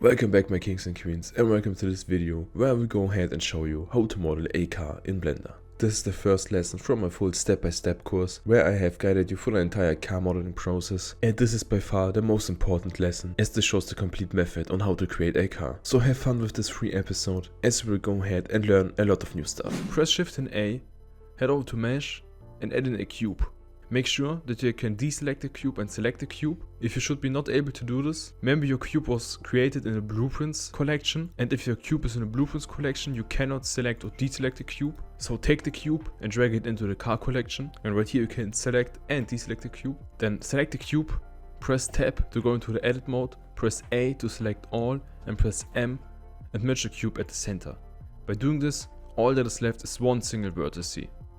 Welcome back my kings and queens, and welcome to this video where I will go ahead and show you how to model a car in Blender. This is the first lesson from my full step-by-step course where I have guided you through the entire car modeling process, and this is by far the most important lesson as this shows the complete method on how to create a car. So have fun with this free episode as we will go ahead and learn a lot of new stuff. Press Shift and A, head over to Mesh and add in a cube. Make sure that you can deselect the cube and select the cube. If you should be not able to do this, remember your cube was created in a blueprints collection, and if your cube is in a blueprints collection, you cannot select or deselect the cube. So take the cube and drag it into the car collection, and right here you can select and deselect the cube. Then select the cube, press tab to go into the edit mode, press A to select all, and press M and merge the cube at the center. By doing this, all that is left is one single vertex.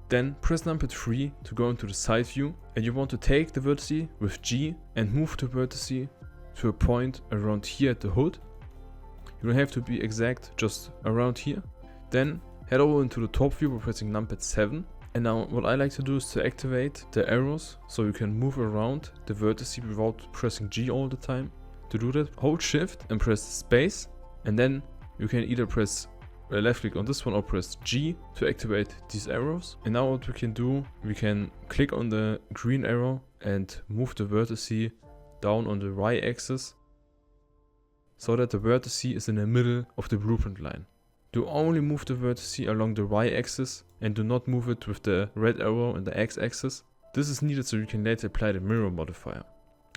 Then press numpad 3 to go into the side view, and you want to take the vertex with G and move the vertex to a point around here at the hood. You don't have to be exact, just around here. Then head over into the top view by pressing numpad 7. And now what I like to do is to activate the arrows so you can move around the vertex without pressing G all the time. To do that, hold shift and press space, and then you can either press left click on this one or press G to activate these arrows. And now what we can do, we can click on the green arrow and move the vertex down on the Y axis so that the vertex is in the middle of the blueprint line. Do only move the vertex along the Y axis and do not move it with the red arrow and the X axis. This is needed so you can later apply the mirror modifier.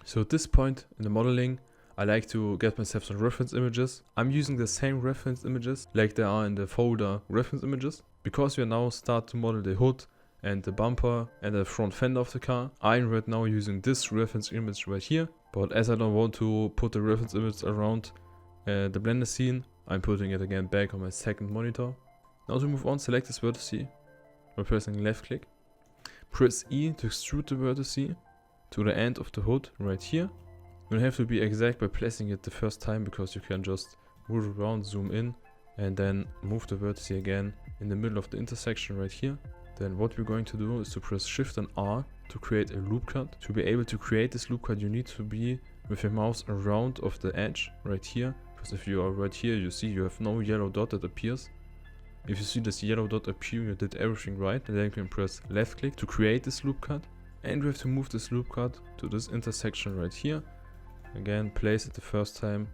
So at this point in the modeling, I like to get myself some reference images. I'm using the same reference images like they are in the folder reference images. Because we are now start to model the hood and the bumper and the front fender of the car, I'm right now using this reference image right here. But as I don't want to put the reference image around the Blender scene, I'm putting it again back on my second monitor. Now to move on, select this vertex by pressing left click. Press E to extrude the vertex to the end of the hood right here. You don't have to be exact by placing it the first time because you can just move around, zoom in, and then move the vertex again in the middle of the intersection right here. Then what we're going to do is to press Shift and R to create a loop cut. To be able to create this loop cut, you need to be with your mouse around of the edge right here. Because if you are right here, you see you have no yellow dot that appears. If you see this yellow dot appear, you did everything right. And then you can press left click to create this loop cut. And we have to move this loop cut to this intersection right here. Again, place it the first time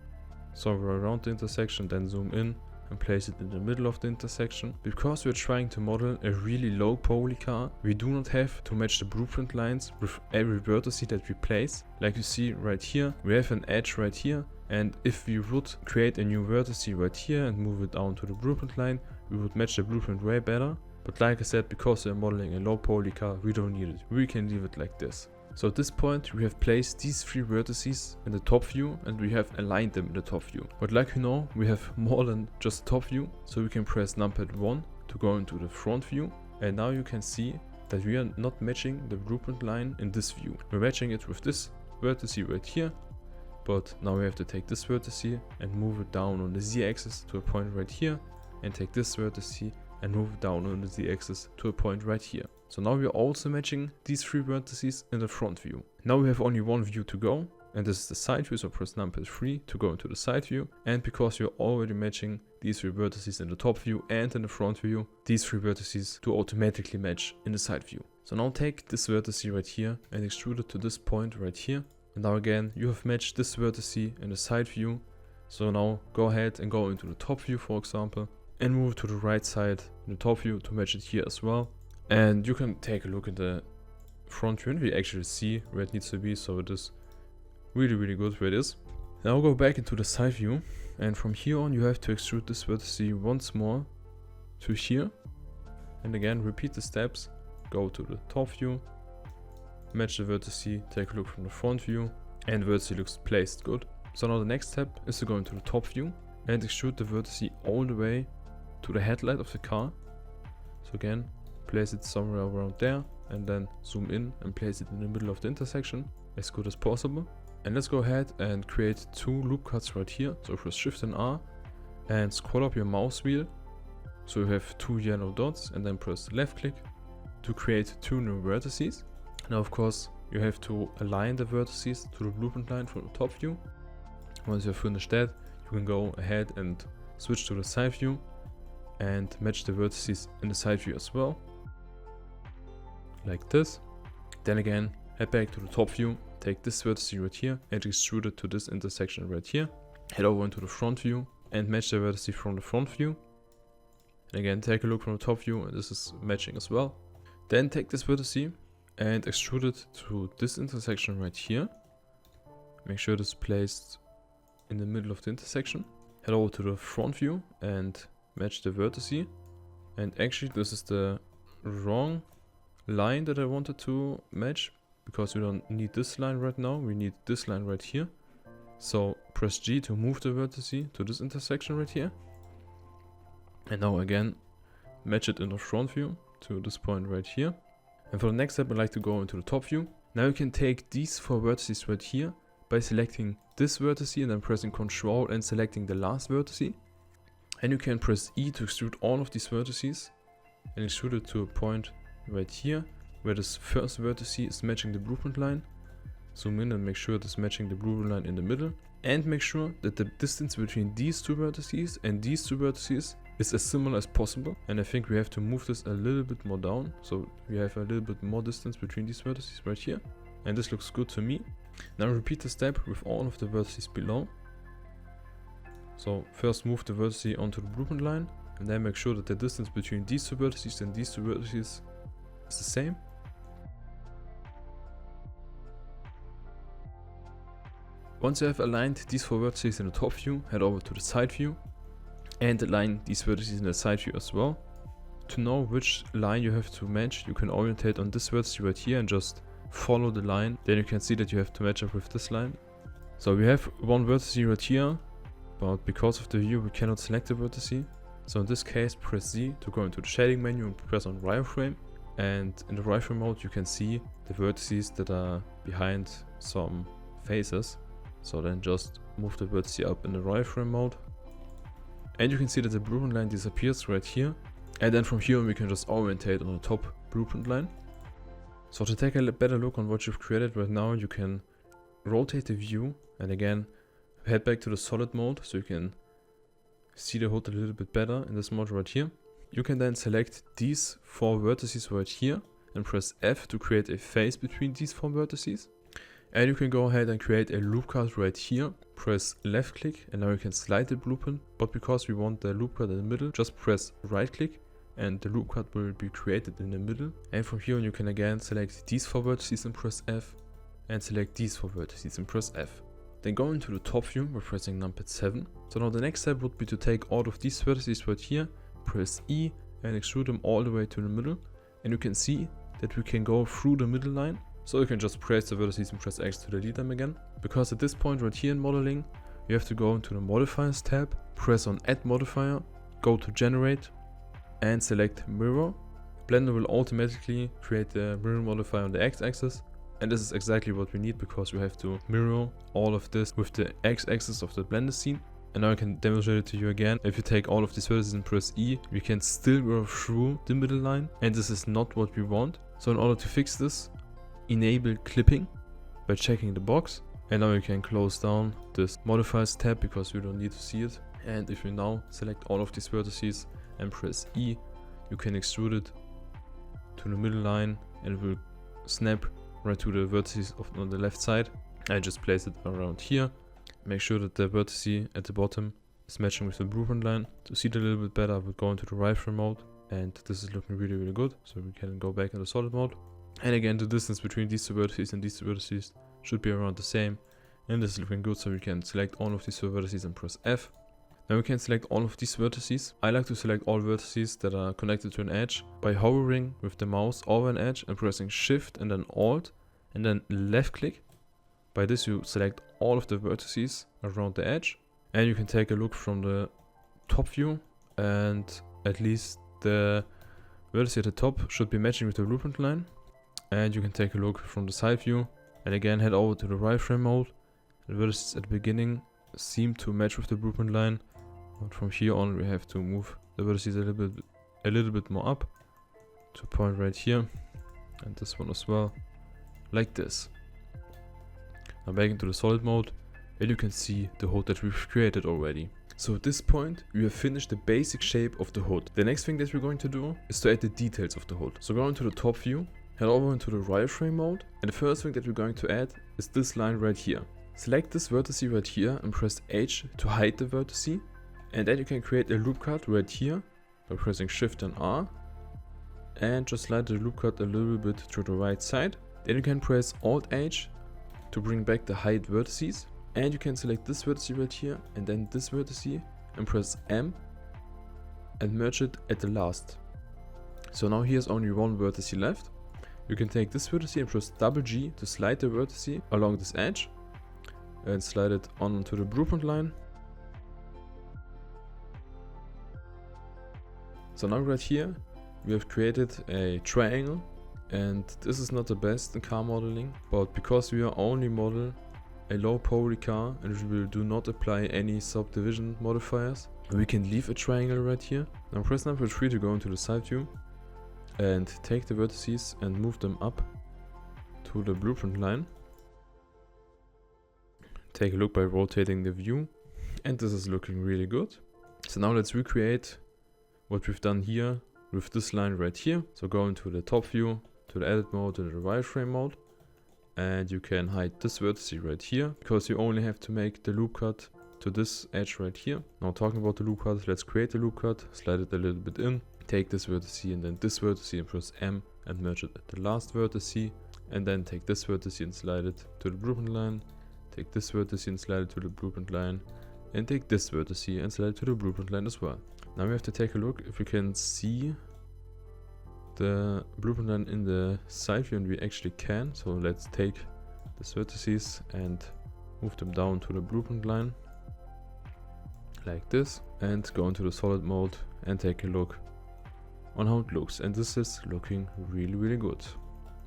somewhere around the intersection, then zoom in and place it in the middle of the intersection. Because we're trying to model a really low poly car, we do not have to match the blueprint lines with every vertex that we place. Like you see right here, we have an edge right here, and if we would create a new vertex right here and move it down to the blueprint line, we would match the blueprint way better. But like I said, because we're modeling a low poly car, we don't need it. We can leave it like this. So at this point we have placed these three vertices in the top view and we have aligned them in the top view. But like you know, we have more than just the top view, so we can press numpad 1 to go into the front view. And now you can see that we are not matching the blueprint line in this view. We're matching it with this vertex right here, but now we have to take this vertex and move it down on the Z axis to a point right here, and take this vertex and move it down on the Z axis to a point right here. So now we are also matching these three vertices in the front view. Now we have only one view to go, and this is the side view, so press numpad 3 to go into the side view. And because you're already matching these three vertices in the top view and in the front view, these three vertices do automatically match in the side view. So now take this vertex right here and extrude it to this point right here. And now again, you have matched this vertex in the side view. So now go ahead and go into the top view, for example, and move to the right side in the top view to match it here as well. And you can take a look at the front view and we actually see where it needs to be, so it is really good where it is. Now go back into the side view, and from here on you have to extrude this vertex once more to here. And again repeat the steps, go to the top view, match the vertex, take a look from the front view, and the vertex looks placed good. So now the next step is to go into the top view and extrude the vertex all the way to the headlight of the car. So again, place it somewhere around there and then zoom in and place it in the middle of the intersection as good as possible. And let's go ahead and create two loop cuts right here. So press Shift and R and scroll up your mouse wheel so you have two yellow dots, and then press left click to create two new vertices. Now of course you have to align the vertices to the blueprint line from the top view. Once you've finished that, you can go ahead and switch to the side view and match the vertices in the side view as well, like this. Then again, head back to the top view, take this vertex right here and extrude it to this intersection right here. Head over into the front view and match the vertex from the front view. And again, take a look from the top view, and this is matching as well. Then take this vertex and extrude it to this intersection right here. Make sure this is placed in the middle of the intersection. Head over to the front view and match the vertex. And actually this is the wrong line that I wanted to match, because we don't need this line right now, we need this line right here. So press G to move the vertex to this intersection right here. And now again, match it in the front view to this point right here. And for the next step, I'd like to go into the top view. Now you can take these 4 vertices right here by selecting this vertex and then pressing Ctrl and selecting the last vertex. And you can press E to extrude all of these vertices and extrude it to a point right here where this first vertex is matching the blueprint line. Zoom in and make sure it's matching the blueprint line in the middle. And make sure that the distance between these 2 vertices and these 2 vertices is as similar as possible. And I think we have to move this a little bit more down, so we have a little bit more distance between these vertices right here. And this looks good to me. Now repeat the step with all of the vertices below. So first move the vertex onto the blueprint line, and then make sure that the distance between these 2 vertices and these 2 vertices is the same. Once you have aligned these 4 vertices in the top view, head over to the side view and align these vertices in the side view as well. To know which line you have to match, you can orientate on this vertex right here and just follow the line. Then you can see that you have to match up with this line. So we have one vertex right here, but because of the view we cannot select the vertex. So in this case, press Z to go into the shading menu and press on wireframe. And in the wireframe mode you can see the vertices that are behind some faces. So then just move the vertex up in the wireframe mode. And you can see that the blueprint line disappears right here. And then from here we can just orientate on the top blueprint line. So to take a better look on what you've created right now, you can rotate the view and again head back to the solid mode so you can see the hood a little bit better in this mode right here. You can then select these 4 vertices right here and press F to create a face between these 4 vertices. And you can go ahead and create a loop cut right here. Press left click and now you can slide the blueprint, but because we want the loop cut in the middle, just press right click and the loop cut will be created in the middle. And from here on you can again select these 4 vertices and press F, and select these 4 vertices and press F. Then go into the top view by pressing numpad 7. So now the next step would be to take all of these vertices right here, press E and extrude them all the way to the middle. And you can see that we can go through the middle line. So you can just press the vertices and press X to delete them again. Because at this point right here in modeling, you have to go into the modifiers tab, press on add modifier, go to generate and select mirror. Blender will automatically create the mirror modifier on the x-axis. And this is exactly what we need because we have to mirror all of this with the x-axis of the blender scene. And now I can demonstrate it to you again. If you take all of these vertices and press E, we can still go through the middle line. And this is not what we want. So in order to fix this, enable clipping by checking the box. And now you can close down this modifiers tab because we don't need to see it. And if you now select all of these vertices and press E, you can extrude it to the middle line and it will snap right to the vertices on the left side. I just place it around here. Make sure that the vertex at the bottom is matching with the blueprint line. To see it a little bit better, I would go into the wireframe mode, and this is looking really, really good. So we can go back into solid mode. And again, the distance between these 2 vertices and these 2 vertices should be around the same. And this is looking good, so we can select all of these 2 vertices and press F. Now we can select all of these vertices. I like to select all vertices that are connected to an edge by hovering with the mouse over an edge and pressing Shift and then Alt and then left click. By this you select all of the vertices around the edge. And you can take a look from the top view, and at least the vertex at the top should be matching with the blueprint line. And you can take a look from the side view and again head over to the wireframe mode. The vertices at the beginning seem to match with the blueprint line, but from here on we have to move the vertices a little bit more up to a point right here, and this one as well, like this. Now back into the solid mode and you can see the hood that we've created already. So at this point, we have finished the basic shape of the hood. The next thing that we're going to do is to add the details of the hood. So go into the top view, head over into the wireframe mode, and the first thing that we're going to add is this line right here. Select this vertex right here and press H to hide the vertex, and then you can create a loop cut right here by pressing Shift and R, and just slide the loop cut a little bit to the right side. Then you can press Alt H to bring back the hide vertices, and you can select this vertex right here and then this vertex and press M and merge it at the last. So now here's only one vertex left. You can take this vertex and press double G to slide the vertex along this edge and slide it onto the blueprint line. So now right here we have created a triangle, and this is not the best in car modeling, but because we are only model a low poly car and we do not apply any subdivision modifiers, we can leave a triangle right here. Now press number 3 to go into the side view and take the vertices and move them up to the blueprint line. Take a look by rotating the view, and this is looking really good. So now let's recreate what we've done here with this line right here. So go into the top view, to the edit mode, and the wireframe mode, and you can hide this vertex right here because you only have to make the loop cut to this edge right here. Now talking about the loop cut, let's create the loop cut, slide it a little bit in, take this vertex and then this vertex and press M and merge it at the last vertex, and then take this vertex and slide it to the blueprint line, take this vertex and slide it to the blueprint line, and take this vertex and slide it to the blueprint line as well. Now we have to take a look if we can see the blueprint line in the side view, and we actually can. So let's take the vertices and move them down to the blueprint line like this, and go into the solid mode and take a look on how it looks, and this is looking really good.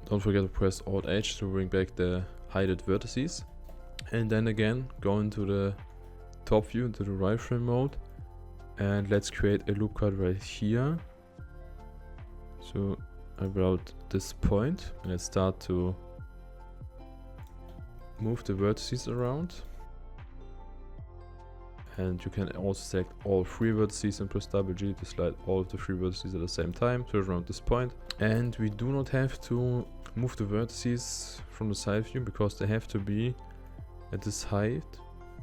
Don't forget to press Alt H to bring back the hided vertices, and then again go into the top view, into the wireframe mode, and let's create a loop cut right here. So about this point, and let's start to move the vertices around, and you can also select all 3 vertices and press double G to slide all of the 3 vertices at the same time, so around this point. And we do not have to move the vertices from the side view because they have to be at this height,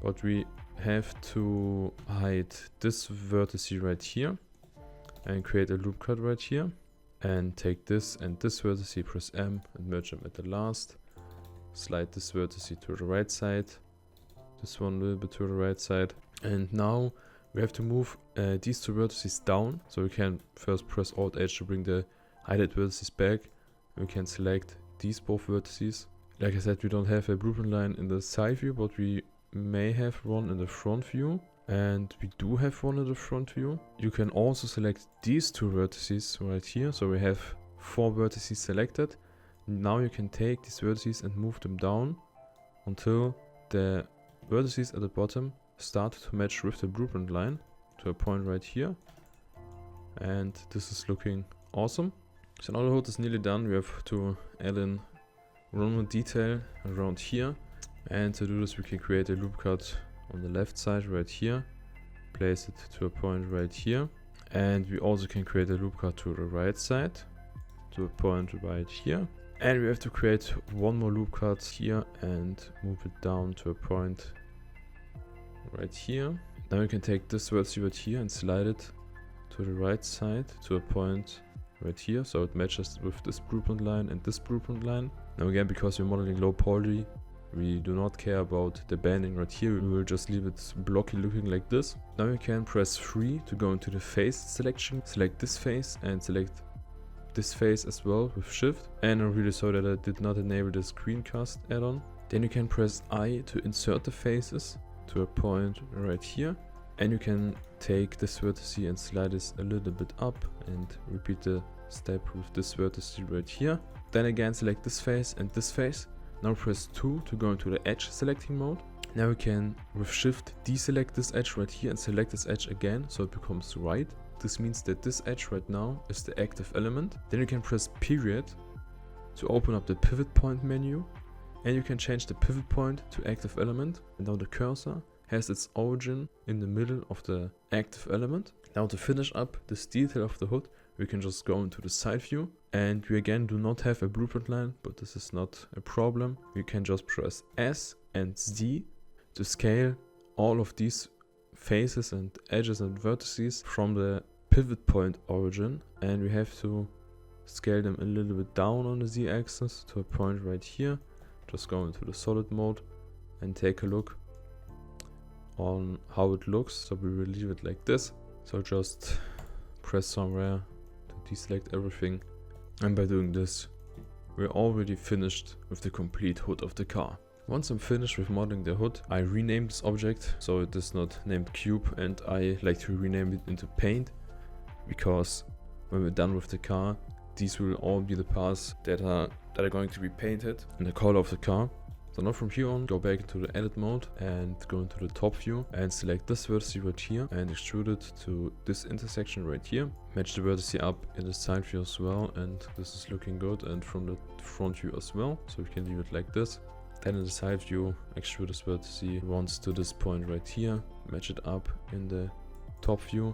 but we have to hide this vertex right here and create a loop cut right here, and take this and this vertex, press M and merge them at the last, slide this vertex to the right side, this one a little bit to the right side, and now we have to move these 2 vertices down. So we can first press Alt H to bring the hided vertices back. We can select these both vertices. Like I said, we don't have a blueprint line in the side view, but we may have one in the front view, and we do have one in the front view. You can also select these 2 vertices right here, so we have 4 vertices selected. Now you can take these vertices and move them down until the vertices at the bottom start to match with the blueprint line to a point right here, and this is looking awesome. So now the hood is nearly done. We have to add in one more detail around here, and to do this we can create a loop cut on the left side right here, place it to a point right here, and we also can create a loop cut to the right side to a point right here, and we have to create one more loop cut here and move it down to a point right here. Now we can take this vertex right here and slide it to the right side to a point right here, so it matches with this blueprint line and this blueprint line. Now again, because we're modeling low poly, we do not care about the banding right here. We will just leave it blocky looking like this. Now you can press 3 to go into the face selection. Select this face and select this face as well with Shift. And I'm really sorry that I did not enable the screencast add-on. Then you can press I to insert the faces to a point right here. And you can take this vertex and slide this a little bit up and repeat the step with this vertex right here. Then again select this face and this face. Now press 2 to go into the edge selecting mode. Now we can with Shift deselect this edge right here and select this edge again so it becomes right. This means that this edge right now is the active element. Then you can press period to open up the pivot point menu, And you can change the pivot point to active element. And now the cursor has its origin in the middle of the active element. Now to finish up this detail of the hood, we can just go into the side view, and we again do not have a blueprint line, but this is not a problem. We can just press S and Z to scale all of these faces and edges and vertices from the pivot point origin, and we have to scale them a little bit down on the Z axis to a point right here. Just go into the solid mode and take a look on how it looks. So we will leave it like this. So just press somewhere to deselect everything, and by doing this we're already finished with the complete hood of the car. Once I'm finished with modeling the hood, I rename this object so it is not named cube, and I like to rename it into paint, because when we're done with the car, these will all be the parts that are going to be painted in the color of the car. So now from here on, go back into the edit mode and go into the top view and select this vertex right here and extrude it to this intersection right here. Match the vertex up in the side view as well, and this is looking good, and from the front view as well. So we can leave it like this. Then in the side view, extrude this vertex once to this point right here. Match it up in the top view.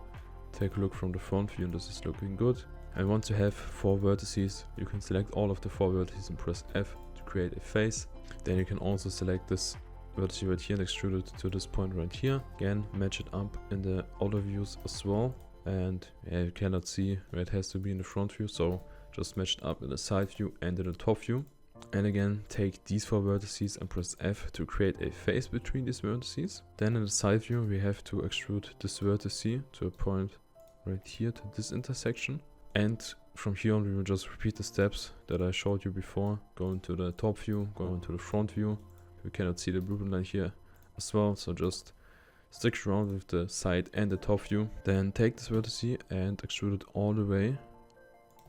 Take a look from the front view, and this is looking good. And once you have 4 vertices, you can select all of the 4 vertices and press F to create a face. Then you can also select this vertex right here and extrude it to this point right here. Again, match it up in the other views as well. And yeah, you cannot see where it has to be in the front view, so just match it up in the side view and in the top view. And again, take these 4 vertices and press F to create a face between these vertices. Then in the side view, we have to extrude this vertex to a point right here to this intersection. And from here on, we will just repeat the steps that I showed you before. Go into the top view, go into the front view. We cannot see the blueprint line here as well, so just stick around with the side and the top view. Then take this vertex and extrude it all the way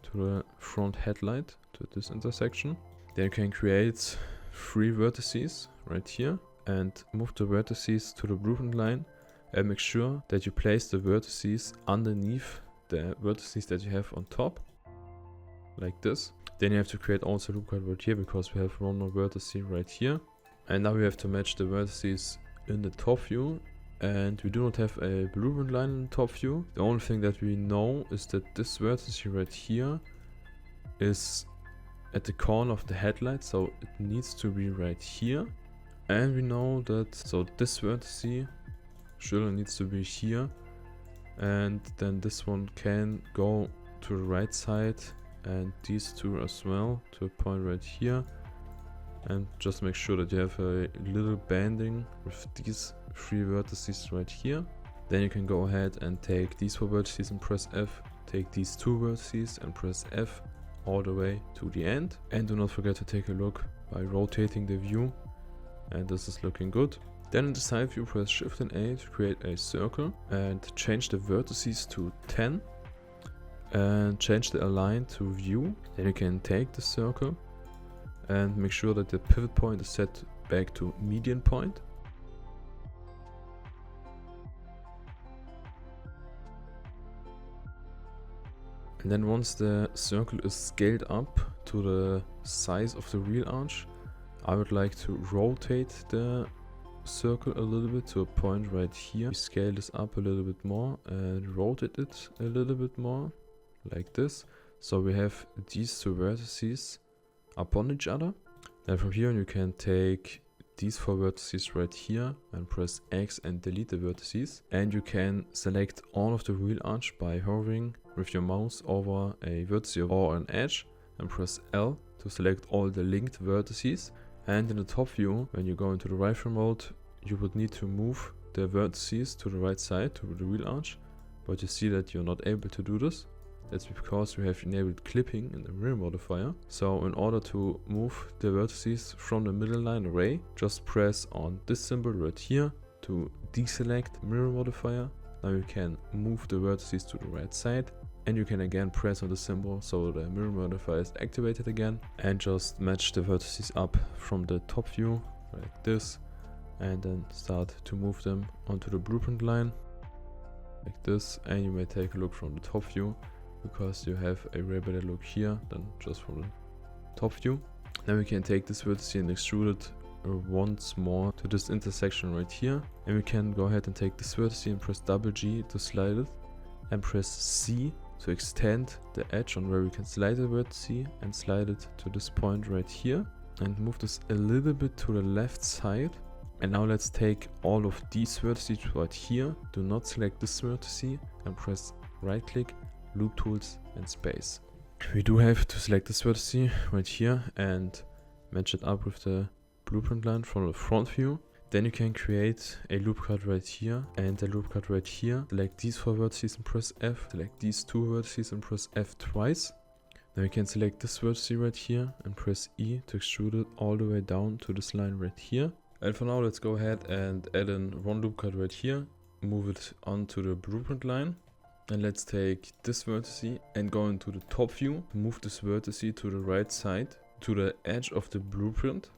to the front headlight, to this intersection. Then you can create 3 vertices right here and move the vertices to the blueprint line, and make sure that you place the vertices underneath the vertices that you have on top, like this. Then you have to create also a loop cut right here, because we have one more vertex right here. And now we have to match the vertices in the top view, and we do not have a blueprint line in the top view. The only thing that we know is that this vertex right here is at the corner of the headlight, so it needs to be right here. And we know that, so this vertex surely needs to be here, and then this one can go to the right side, and these 2 as well to a point right here. And just make sure that you have a little banding with these 3 vertices right here. Then you can go ahead and take these 4 vertices and press F, take these 2 vertices and press F all the way to the end. And do not forget to take a look by rotating the view, and this is looking good. Then in the side view, press Shift and A to create a circle and change the vertices to 10 and change the align to view. Then you can take the circle and make sure that the pivot point is set back to median point. And then once the circle is scaled up to the size of the wheel arch, I would like to rotate the circle a little bit to a point right here. We scale this up a little bit more and rotate it a little bit more, like this. So we have these 2 vertices upon each other. Then from here on, you can take these 4 vertices right here and press X and delete the vertices. And you can select all of the wheel arch by hovering with your mouse over a vertex or an edge and press L to select all the linked vertices. And in the top view, when you go into the rifle mode, you would need to move the vertices to the right side to the wheel arch, but you see that you're not able to do this. That's because we have enabled clipping in the mirror modifier. So in order to move the vertices from the middle line array, just press on this symbol right here to deselect mirror modifier. Now you can move the vertices to the right side, and you can again press on the symbol so the mirror modifier is activated again, and just match the vertices up from the top view like this, and then start to move them onto the blueprint line like this. And you may take a look from the top view, because you have a way better look here than just from the top view. Now we can take this vertex and extrude it once more to this intersection right here. And we can go ahead and take this vertex and press double G to slide it. And press C to extend the edge on where we can slide the vertex and slide it to this point right here. And move this a little bit to the left side. And now let's take all of these vertices right here. Do not select this vertex and press right click, loop tools and space. We do have to select this vertex right here and match it up with the blueprint line from the front view. Then you can create a loop cut right here and a loop cut right here. Select these 4 vertices and press F. Select these 2 vertices and press F twice. Then we can select this vertex right here and press E to extrude it all the way down to this line right here. And for now, let's go ahead and add in one loop cut right here. Move it onto the blueprint line. And let's take this vertex and go into the top view. Move this vertex to the right side, to the edge of the blueprint.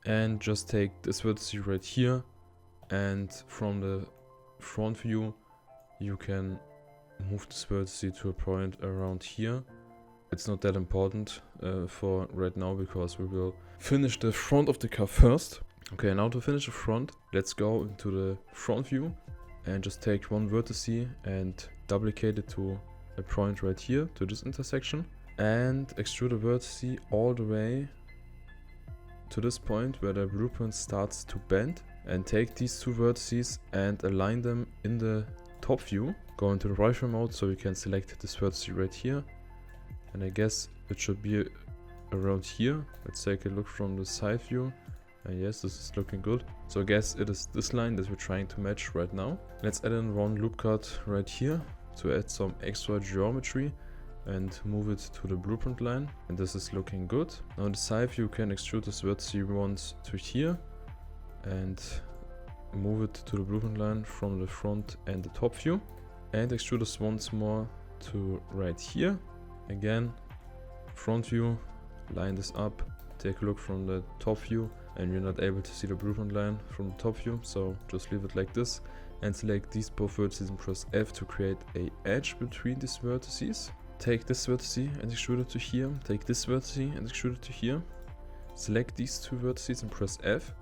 And just take this vertex right here. And from the front view, you can move this vertex to a point around here. It's not that important for right now because we will finish the front of the car first. Okay, now to finish the front, let's go into the front view and just take one vertex and duplicate it to a point right here, to this intersection. And extrude the vertex all the way to this point where the blueprint starts to bend. And take these 2 vertices and align them in the top view. Go into the rifle mode so you can select this vertex right here. And I guess it should be around here. Let's take a look from the side view. And yes, this is looking good. So I guess it is this line that we're trying to match right now. Let's add in one loop cut right here to add some extra geometry and move it to the blueprint line. And this is looking good. Now on the side view, you can extrude this vertex once to here and move it to the blueprint line from the front and the top view. And extrude this once more to right here. Again, front view, line this up, take a look from the top view. And you're not able to see the blueprint line from the top view, so just leave it like this and select these both vertices and press F to create a edge between these vertices. Take this vertex and extrude it to here. Take this vertex and extrude it to here. Select these 2 vertices and press F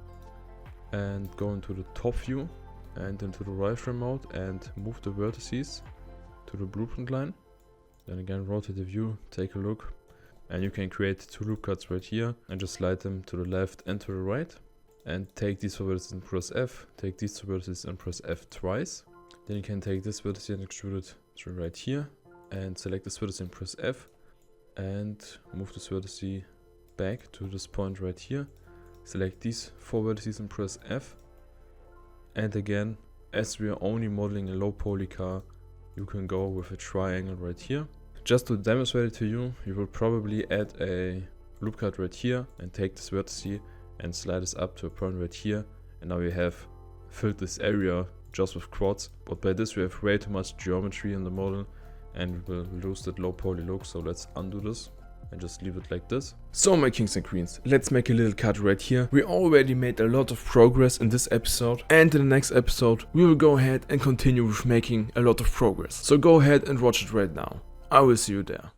and go into the top view and into the wireframe mode and move the vertices to the blueprint line. Then again, rotate the view, take a look. And you can create 2 loop cuts right here and just slide them to the left and to the right. And take these 4 vertices and press F. Take these 2 vertices and press F twice. Then you can take this vertex and extrude it to right here. And select this vertex and press F. And move this vertex back to this point right here. Select these 4 vertices and press F. And again, as we are only modeling a low poly car, you can go with a triangle right here. Just to demonstrate it to you, you will probably add a loop cut right here and take this vertex and slide this up to a point right here. And now we have filled this area just with quads. But by this we have way too much geometry in the model and we will lose that low poly look. So let's undo this and just leave it like this. So my kings and queens, let's make a little cut right here. We already made a lot of progress in this episode, and in the next episode we will go ahead and continue with making a lot of progress. So go ahead and watch it right now. I will see you there.